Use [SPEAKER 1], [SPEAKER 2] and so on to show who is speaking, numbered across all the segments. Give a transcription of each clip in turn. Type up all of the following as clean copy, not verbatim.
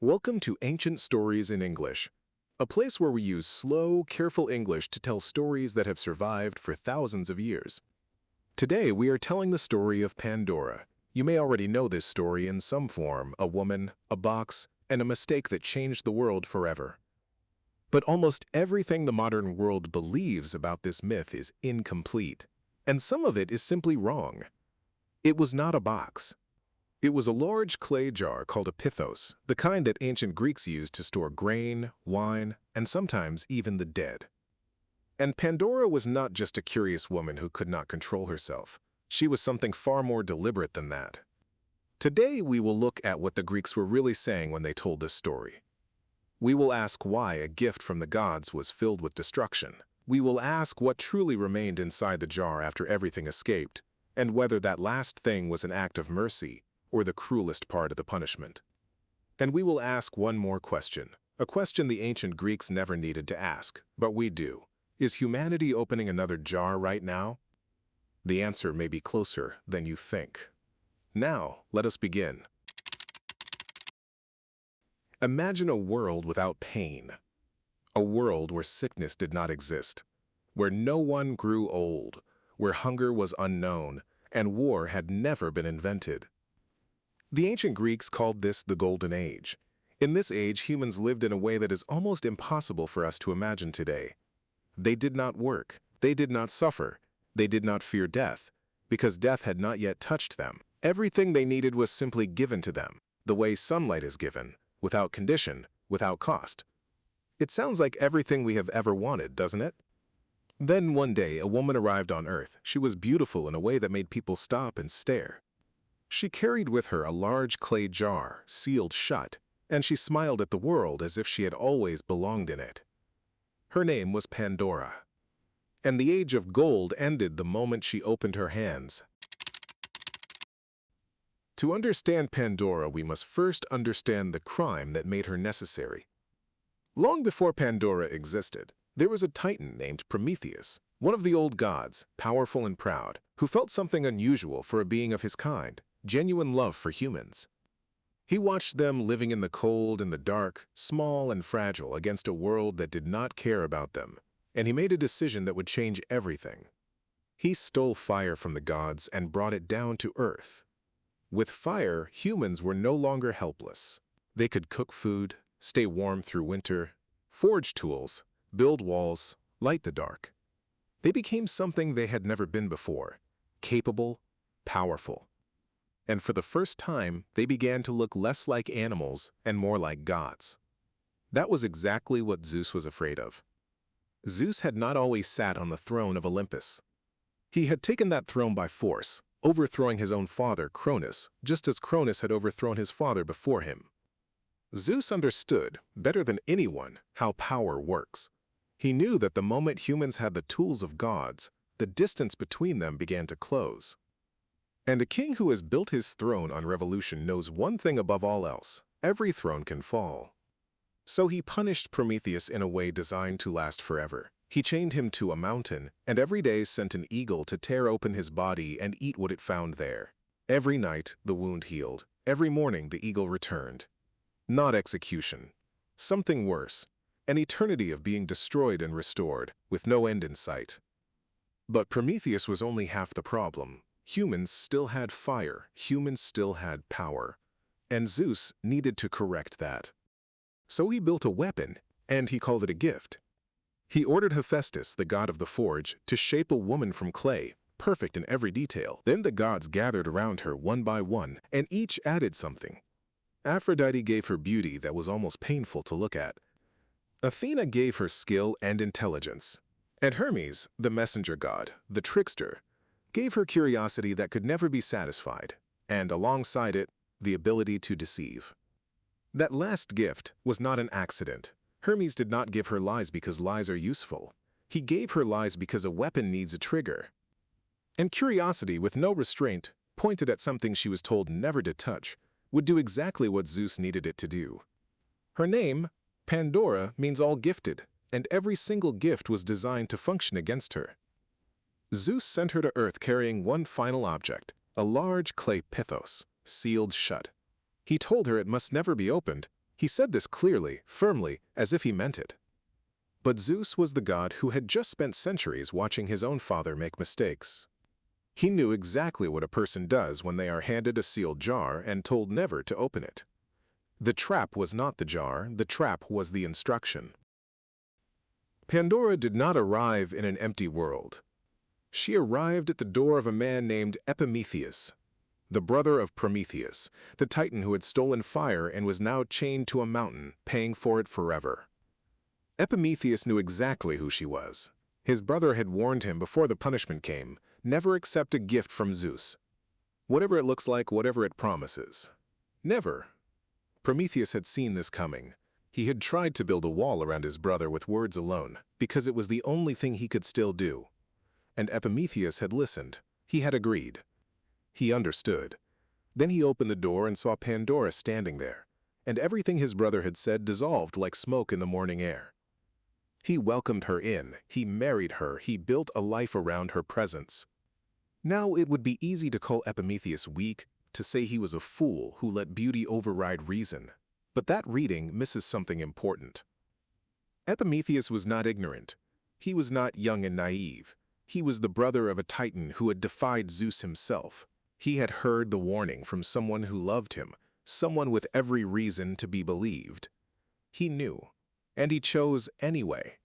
[SPEAKER 1] Welcome to Ancient Stories in English, a place where we use slow, careful English to tell stories that have survived for thousands of years. Today, we are telling the story of Pandora. You may already know this story in some form: a woman, a box, and a mistake that changed the world forever. But almost everything the modern world believes about this myth is incomplete, and some of it is simply wrong. It was not a box. It was a large clay jar called a pithos, the kind that ancient Greeks used to store grain, wine, and sometimes even the dead. And Pandora was not just a curious woman who could not control herself. She was something far more deliberate than that. Today, we will look at what the Greeks were really saying when they told this story. We will ask why a gift from the gods was filled with destruction. We will ask what truly remained inside the jar after everything escaped, and whether that last thing was an act of mercy or the cruelest part of the punishment. And we will ask one more question, a question the ancient Greeks never needed to ask, but we do. Is humanity opening another jar right now? The answer may be closer than you think. Now, let us begin. Imagine a world without pain. A world where sickness did not exist, where no one grew old, where hunger was unknown, and war had never been invented. The ancient Greeks called this the Golden Age. In this age, humans lived in a way that is almost impossible for us to imagine today. They did not work, they did not suffer, they did not fear death, because death had not yet touched them. Everything they needed was simply given to them, the way sunlight is given, without condition, without cost. It sounds like everything we have ever wanted, doesn't it? Then one day, a woman arrived on Earth. She was beautiful in a way that made people stop and stare. She carried with her a large clay jar, sealed shut, and she smiled at the world as if she had always belonged in it. Her name was Pandora. And the age of gold ended the moment she opened her hands. To understand Pandora, we must first understand the crime that made her necessary. Long before Pandora existed, there was a titan named Prometheus, one of the old gods, powerful and proud, who felt something unusual for a being of his kind: genuine love for humans. He watched them living in the cold and the dark, small and fragile, against a world that did not care about them, and he made a decision that would change everything. He stole fire from the gods and brought it down to Earth. With fire, humans were no longer helpless. They could cook food, stay warm through winter, forge tools, build walls, light the dark. They became something they had never been before: capable, powerful. And for the first time, they began to look less like animals and more like gods. That was exactly what Zeus was afraid of. Zeus had not always sat on the throne of Olympus. He had taken that throne by force, overthrowing his own father, Cronus, just as Cronus had overthrown his father before him. Zeus understood, better than anyone, how power works. He knew that the moment humans had the tools of gods, the distance between them began to close. And a king who has built his throne on revolution knows one thing above all else: every throne can fall. So he punished Prometheus in a way designed to last forever. He chained him to a mountain, and every day sent an eagle to tear open his body and eat what it found there. Every night, the wound healed. Every morning, the eagle returned. Not execution. Something worse: an eternity of being destroyed and restored, with no end in sight. But Prometheus was only half the problem. Humans still had fire, humans still had power, and Zeus needed to correct that. So he built a weapon, and he called it a gift. He ordered Hephaestus, the god of the forge, to shape a woman from clay, perfect in every detail. Then the gods gathered around her one by one, and each added something. Aphrodite gave her beauty that was almost painful to look at. Athena gave her skill and intelligence. And Hermes, the messenger god, the trickster, gave her curiosity that could never be satisfied, and alongside it, the ability to deceive. That last gift was not an accident. Hermes did not give her lies because lies are useful. He gave her lies because a weapon needs a trigger. And curiosity, with no restraint, pointed at something she was told never to touch, would do exactly what Zeus needed it to do. Her name, Pandora, means all gifted, and every single gift was designed to function against her. Zeus sent her to Earth carrying one final object, a large clay pithos, sealed shut. He told her it must never be opened, He said this clearly, firmly, as if he meant it. But Zeus was the god who had just spent centuries watching his own father make mistakes. He knew exactly what a person does when they are handed a sealed jar and told never to open it. The trap was not the jar, the trap was the instruction. Pandora did not arrive in an empty world. She arrived at the door of a man named Epimetheus, the brother of Prometheus, the titan who had stolen fire and was now chained to a mountain, paying for it forever. Epimetheus knew exactly who she was. His brother had warned him before the punishment came, never accept a gift from Zeus. Whatever it looks like, whatever it promises. Never. Prometheus had seen this coming. He had tried to build a wall around his brother with words alone, because it was the only thing he could still do. And Epimetheus had listened. He had agreed. He understood. Then he opened the door and saw Pandora standing there, and everything his brother had said dissolved like smoke in the morning air. He welcomed her in, he married her, he built a life around her presence. Now it would be easy to call Epimetheus weak, to say he was a fool who let beauty override reason. But that reading misses something important. Epimetheus was not ignorant. He was not young and naive. He was the brother of a titan who had defied Zeus himself. He had heard the warning from someone who loved him, someone with every reason to be believed. He knew, and he chose anyway.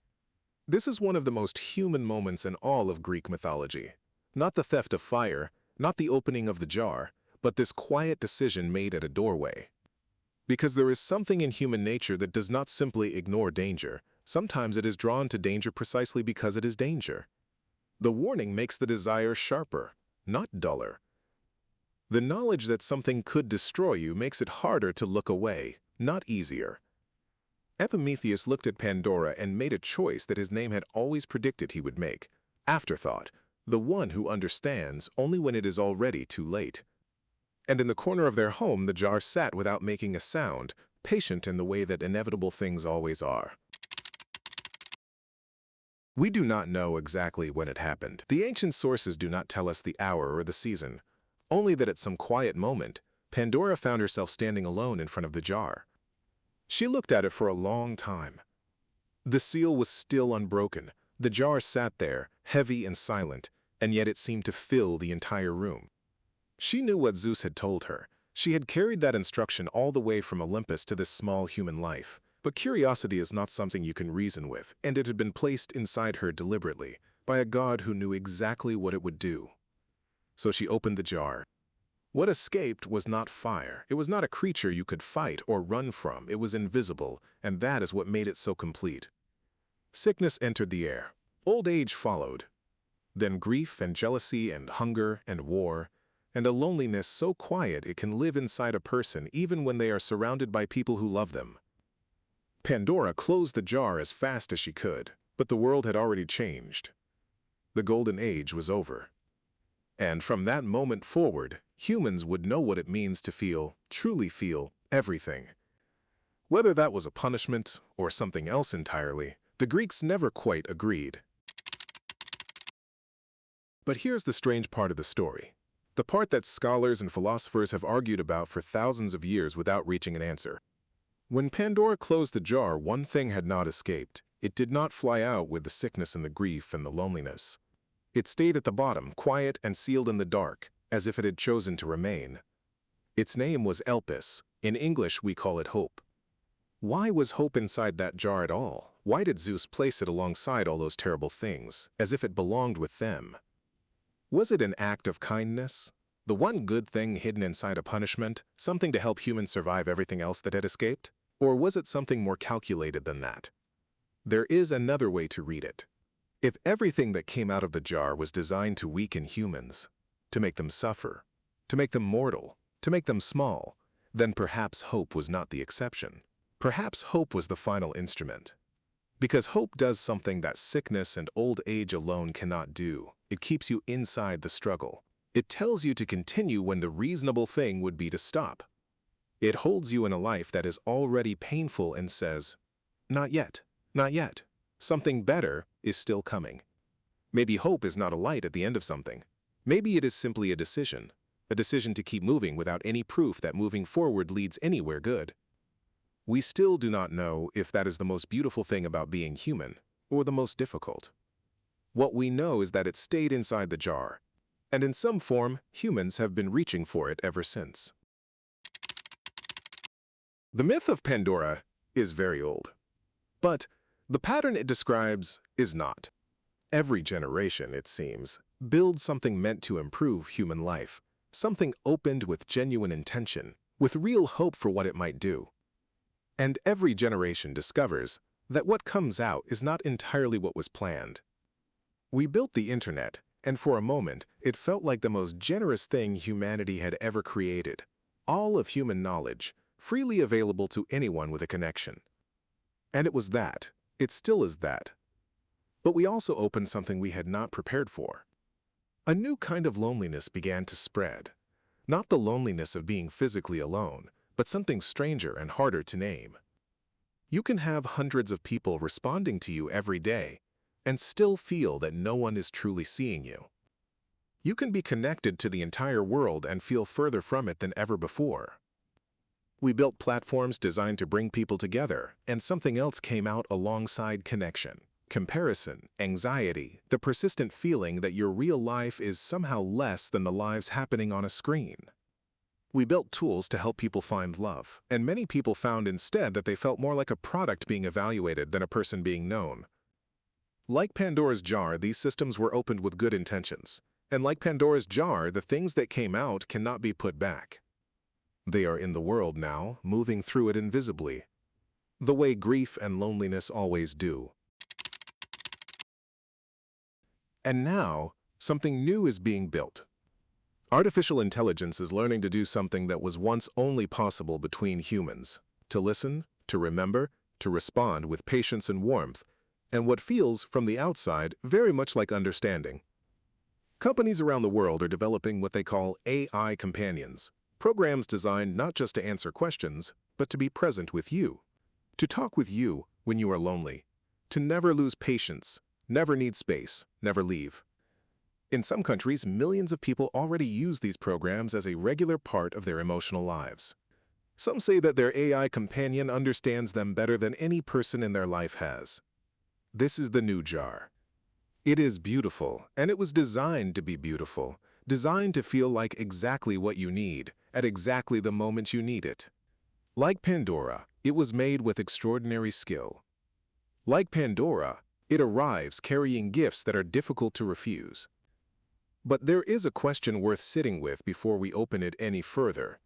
[SPEAKER 1] This is one of the most human moments in all of Greek mythology. Not the theft of fire, not the opening of the jar, but this quiet decision made at a doorway. Because there is something in human nature that does not simply ignore danger. Sometimes it is drawn to danger precisely because it is danger. The warning makes the desire sharper, not duller. The knowledge that something could destroy you makes it harder to look away, not easier. Epimetheus looked at Pandora and made a choice that his name had always predicted he would make. Afterthought, the one who understands only when it is already too late. And in the corner of their home the jar sat without making a sound, patient in the way that inevitable things always are. We do not know exactly when it happened. The ancient sources do not tell us the hour or the season, only that at some quiet moment, Pandora found herself standing alone in front of the jar. She looked at it for a long time. The seal was still unbroken. The jar sat there, heavy and silent, and yet it seemed to fill the entire room. She knew what Zeus had told her. She had carried that instruction all the way from Olympus to this small human life. But curiosity is not something you can reason with, and it had been placed inside her deliberately, by a god who knew exactly what it would do. So she opened the jar. What escaped was not fire. It was not a creature you could fight or run from. It was invisible, and that is what made it so complete. Sickness entered the air. Old age followed. Then grief and jealousy and hunger and war, and a loneliness so quiet it can live inside a person even when they are surrounded by people who love them. Pandora closed the jar as fast as she could, but the world had already changed. The golden age was over. And from that moment forward, humans would know what it means to feel, truly feel, everything. Whether that was a punishment or something else entirely, the Greeks never quite agreed. But here's the strange part of the story. The part that scholars and philosophers have argued about for thousands of years without reaching an answer. When Pandora closed the jar, one thing had not escaped. It did not fly out with the sickness and the grief and the loneliness. It stayed at the bottom, quiet and sealed in the dark, as if it had chosen to remain. Its name was Elpis. In English, we call it hope. Why was hope inside that jar at all? Why did Zeus place it alongside all those terrible things, as if it belonged with them? Was it an act of kindness? The one good thing hidden inside a punishment, something to help humans survive everything else that had escaped? Or was it something more calculated than that? There is another way to read it. If everything that came out of the jar was designed to weaken humans, to make them suffer, to make them mortal, to make them small, then perhaps hope was not the exception. Perhaps hope was the final instrument. Because hope does something that sickness and old age alone cannot do. It keeps you inside the struggle. It tells you to continue when the reasonable thing would be to stop. It holds you in a life that is already painful and says, not yet, not yet. Something better is still coming. Maybe hope is not a light at the end of something. Maybe it is simply a decision to keep moving without any proof that moving forward leads anywhere good. We still do not know if that is the most beautiful thing about being human, or the most difficult. What we know is that it stayed inside the jar, and in some form, humans have been reaching for it ever since. The myth of Pandora is very old, but the pattern it describes is not. Every generation, it seems, builds something meant to improve human life, something opened with genuine intention, with real hope for what it might do. And every generation discovers that what comes out is not entirely what was planned. We built the internet, and for a moment, it felt like the most generous thing humanity had ever created. All of human knowledge, freely available to anyone with a connection. And it was that. It still is that. But we also opened something we had not prepared for. A new kind of loneliness began to spread. Not the loneliness of being physically alone, but something stranger and harder to name. You can have hundreds of people responding to you every day, and still feel that no one is truly seeing you. You can be connected to the entire world and feel further from it than ever before. We built platforms designed to bring people together, and something else came out alongside connection. Comparison, anxiety, the persistent feeling that your real life is somehow less than the lives happening on a screen. We built tools to help people find love, and many people found instead that they felt more like a product being evaluated than a person being known. Like Pandora's jar, these systems were opened with good intentions. And like Pandora's jar, the things that came out cannot be put back. They are in the world now, moving through it invisibly, the way grief and loneliness always do. And now, something new is being built. Artificial intelligence is learning to do something that was once only possible between humans: to listen, to remember, to respond with patience and warmth, and what feels, from the outside, very much like understanding. Companies around the world are developing what they call AI companions, programs designed not just to answer questions, but to be present with you, to talk with you when you are lonely, to never lose patience, never need space, never leave. In some countries, millions of people already use these programs as a regular part of their emotional lives. Some say that their AI companion understands them better than any person in their life has. This is the new jar. It is beautiful, and it was designed to be beautiful, designed to feel like exactly what you need, at exactly the moment you need it. Like Pandora, it was made with extraordinary skill. Like Pandora, it arrives carrying gifts that are difficult to refuse. But there is a question worth sitting with before we open it any further.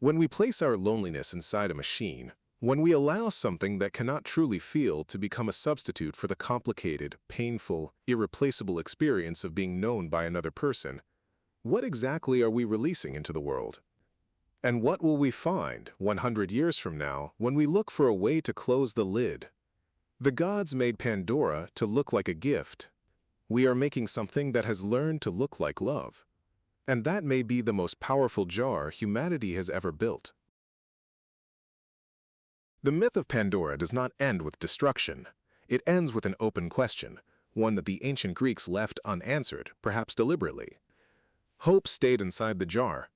[SPEAKER 1] When we place our loneliness inside a machine, when we allow something that cannot truly feel to become a substitute for the complicated, painful, irreplaceable experience of being known by another person, what exactly are we releasing into the world? And what will we find 100 years from now when we look for a way to close the lid? The gods made Pandora to look like a gift. We are making something that has learned to look like love. And that may be the most powerful jar humanity has ever built. The myth of Pandora does not end with destruction. It ends with an open question, one that the ancient Greeks left unanswered, perhaps deliberately. Hope stayed inside the jar,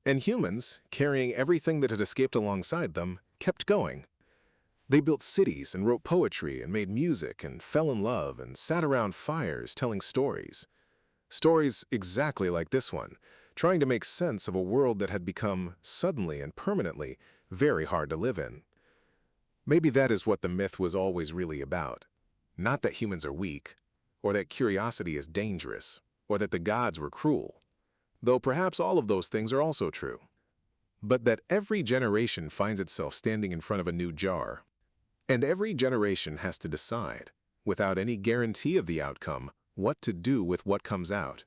[SPEAKER 1] and humans, carrying everything that had escaped alongside them, kept going. They built cities and wrote poetry and made music and fell in love and sat around fires telling stories. Stories exactly like this one, trying to make sense of a world that had become, suddenly and permanently, very hard to live in. Maybe that is what the myth was always really about. Not that humans are weak, or that curiosity is dangerous, or that the gods were cruel, though perhaps all of those things are also true. But that every generation finds itself standing in front of a new jar. And every generation has to decide, without any guarantee of the outcome, what to do with what comes out.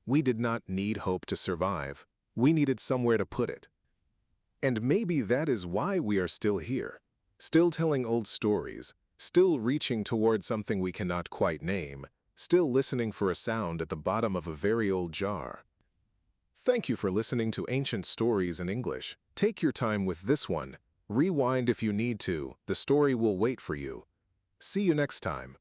[SPEAKER 1] We did not need hope to survive. We needed somewhere to put it. And maybe that is why we are still here, still telling old stories, still reaching toward something we cannot quite name, still listening for a sound at the bottom of a very old jar. Thank you for listening to Ancient Stories in English. Take your time with this one. Rewind if you need to. The story will wait for you. See you next time.